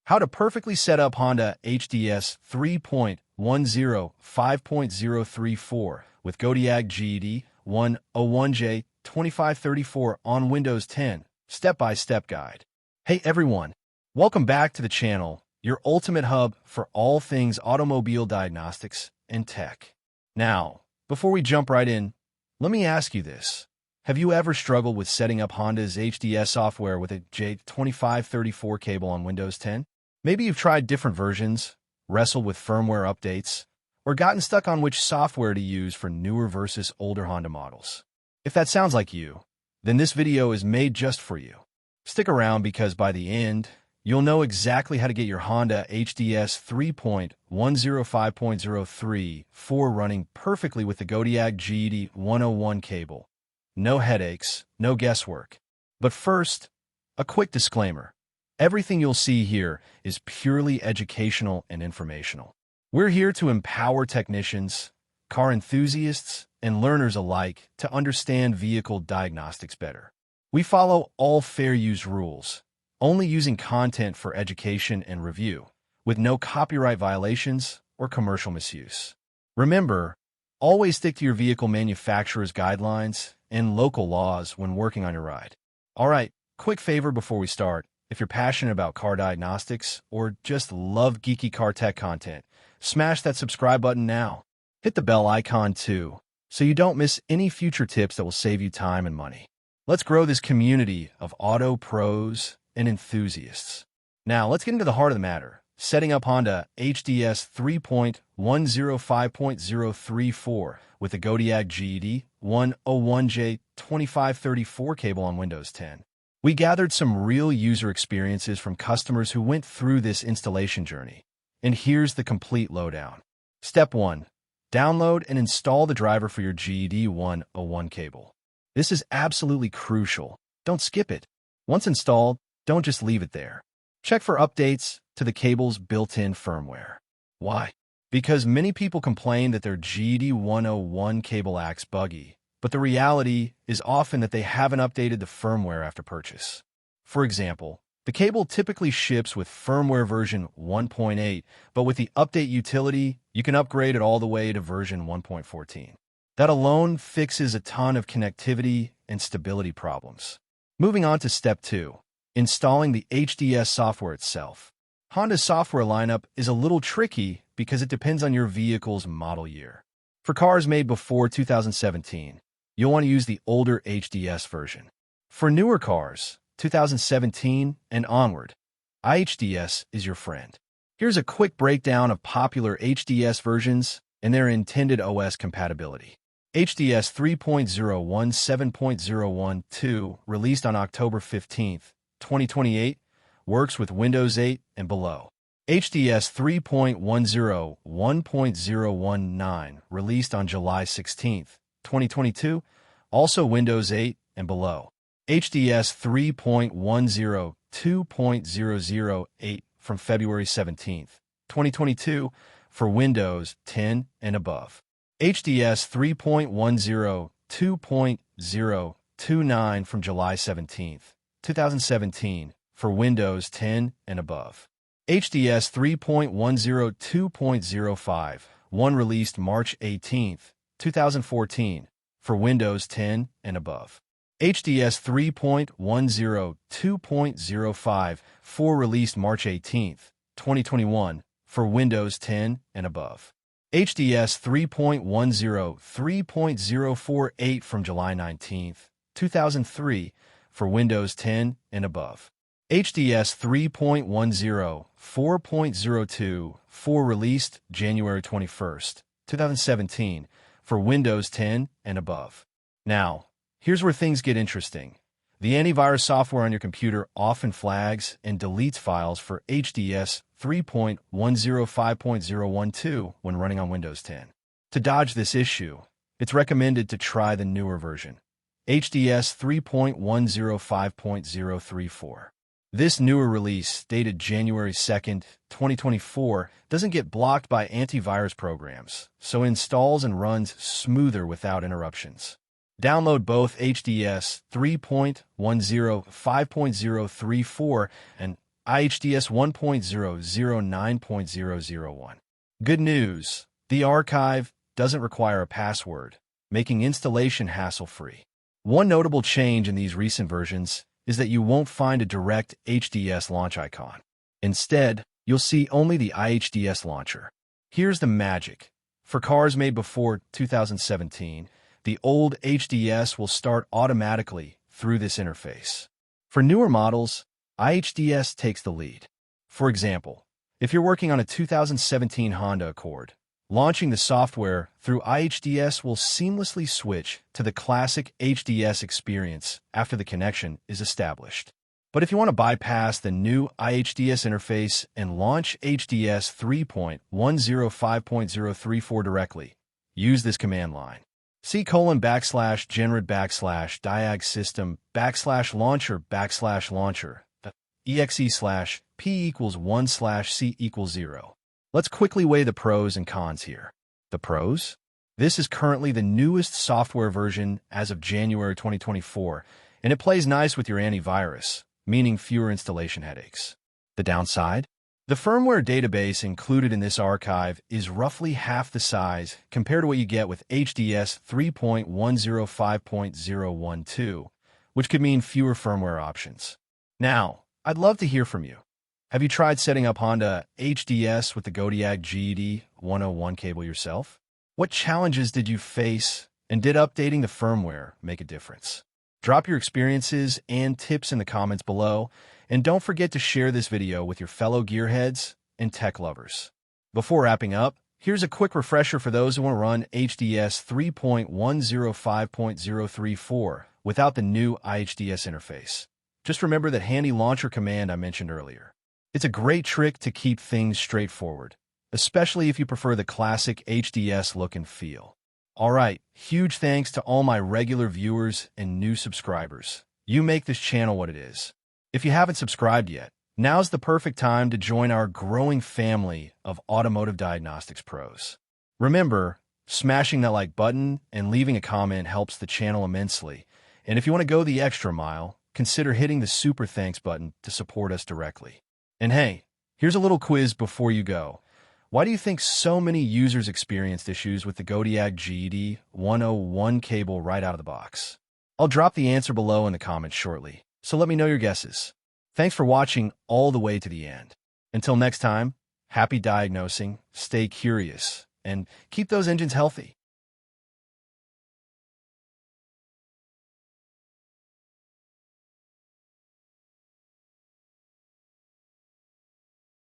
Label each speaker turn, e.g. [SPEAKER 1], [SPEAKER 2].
[SPEAKER 1] How to perfectly set up Honda HDS 3.105.034 with Godiag GD101 J2534 on Windows 10. Step-by-step guide. Hey everyone, welcome back to the channel, your ultimate hub for all things automobile diagnostics and tech. Now, before we jump right in, let me ask you this. Have you ever struggled with setting up Honda's HDS software with a J2534 cable on Windows 10? Maybe you've tried different versions, wrestled with firmware updates, or gotten stuck on which software to use for newer versus older Honda models. If that sounds like you, then this video is made just for you. Stick around because by the end, you'll know exactly how to get your Honda HDS 3.105.034 running perfectly with the Godiag GD101 cable. No headaches, no guesswork. But first, a quick disclaimer. Everything you'll see here is purely educational and informational. We're here to empower technicians, car enthusiasts, and learners alike to understand vehicle diagnostics better. We follow all fair use rules, only using content for education and review, with no copyright violations or commercial misuse. Remember, always stick to your vehicle manufacturer's guidelines and local laws when working on your ride. All right, quick favor before we start. If you're passionate about car diagnostics or just love geeky car tech content, smash that subscribe button now. Hit the bell icon too, so you don't miss any future tips that will save you time and money. Let's grow this community of auto pros and enthusiasts. Now, let's get into the heart of the matter. Setting up Honda HDS 3.105.034 with the Godiag GD101 J2534 cable on Windows 10. We gathered some real user experiences from customers who went through this installation journey. And here's the complete lowdown. Step 1. Download and install the driver for your GD101 cable. This is absolutely crucial. Don't skip it. Once installed, don't just leave it there. Check for updates to the cable's built-in firmware. Why? Because many people complain that their GD101 cable acts buggy, but the reality is often that they haven't updated the firmware after purchase. For example, the cable typically ships with firmware version 1.8, but with the update utility, you can upgrade it all the way to version 1.14. That alone fixes a ton of connectivity and stability problems. Moving on to step 2, installing the HDS software itself. Honda's software lineup is a little tricky because it depends on your vehicle's model year. For cars made before 2017, you'll want to use the older HDS version. For newer cars, 2017 and onward, i-HDS is your friend. Here's a quick breakdown of popular HDS versions and their intended OS compatibility. HDS 3.107.012, released on October 15, 2028, works with Windows 8 and below. HDS 3.101.019, released on July 16, 2022, also Windows 8 and below. HDS 3.102.008 from February 17, 2022, for Windows 10 and above. HDS 3.102.029 from July 17, 2017, for Windows 10 and above. HDS 3.102.051, released March 18, 2014, for Windows 10 and above. HDS 3.102.054, released March 18, 2021, for Windows 10 and above. HDS 3.103.048 from July 19, 2003, for Windows 10 and above. HDS 3.104.024, released January 21, 2017, for Windows 10 and above. Now, here's where things get interesting. The antivirus software on your computer often flags and deletes files for HDS 3.105.012 when running on Windows 10. To dodge this issue, it's recommended to try the newer version, HDS 3.105.034. This newer release, dated January 2, 2024, doesn't get blocked by antivirus programs, so installs and runs smoother without interruptions. Download both HDS 3.105.034 and i-HDS 1.009.001. Good news, the archive doesn't require a password, making installation hassle-free. One notable change in these recent versions is that you won't find a direct HDS launch icon. Instead, you'll see only the i-HDS launcher. Here's the magic. For cars made before 2017, the old HDS will start automatically through this interface. For newer models, i-HDS takes the lead. For example, if you're working on a 2017 Honda Accord, launching the software through i-HDS will seamlessly switch to the classic HDS experience after the connection is established. But if you want to bypass the new i-HDS interface and launch HDS 3.105.034 directly, use this command line. c://diag system /launcher/launcher exe/p=1/c=0. Let's quickly weigh the pros and cons here. The pros? This is currently the newest software version as of January 2024, and it plays nice with your antivirus, meaning fewer installation headaches. The downside? The firmware database included in this archive is roughly half the size compared to what you get with HDS 3.105.012, which could mean fewer firmware options. Now, I'd love to hear from you. Have you tried setting up Honda HDS with the Godiag GD101 cable yourself? What challenges did you face, and did updating the firmware make a difference? Drop your experiences and tips in the comments below, and don't forget to share this video with your fellow gearheads and tech lovers. Before wrapping up, here's a quick refresher for those who want to run HDS 3.105.034 without the new i-HDS interface. Just remember that handy launcher command I mentioned earlier. It's a great trick to keep things straightforward, especially if you prefer the classic HDS look and feel. Alright, huge thanks to all my regular viewers and new subscribers. You make this channel what it is. If you haven't subscribed yet, now's the perfect time to join our growing family of automotive diagnostics pros. Remember, smashing that like button and leaving a comment helps the channel immensely. And if you want to go the extra mile, consider hitting the super thanks button to support us directly. And hey, here's a little quiz before you go. Why do you think so many users experienced issues with the Godiag GD101 cable right out of the box? I'll drop the answer below in the comments shortly, so let me know your guesses. Thanks for watching all the way to the end. Until next time, happy diagnosing, stay curious, and keep those engines healthy.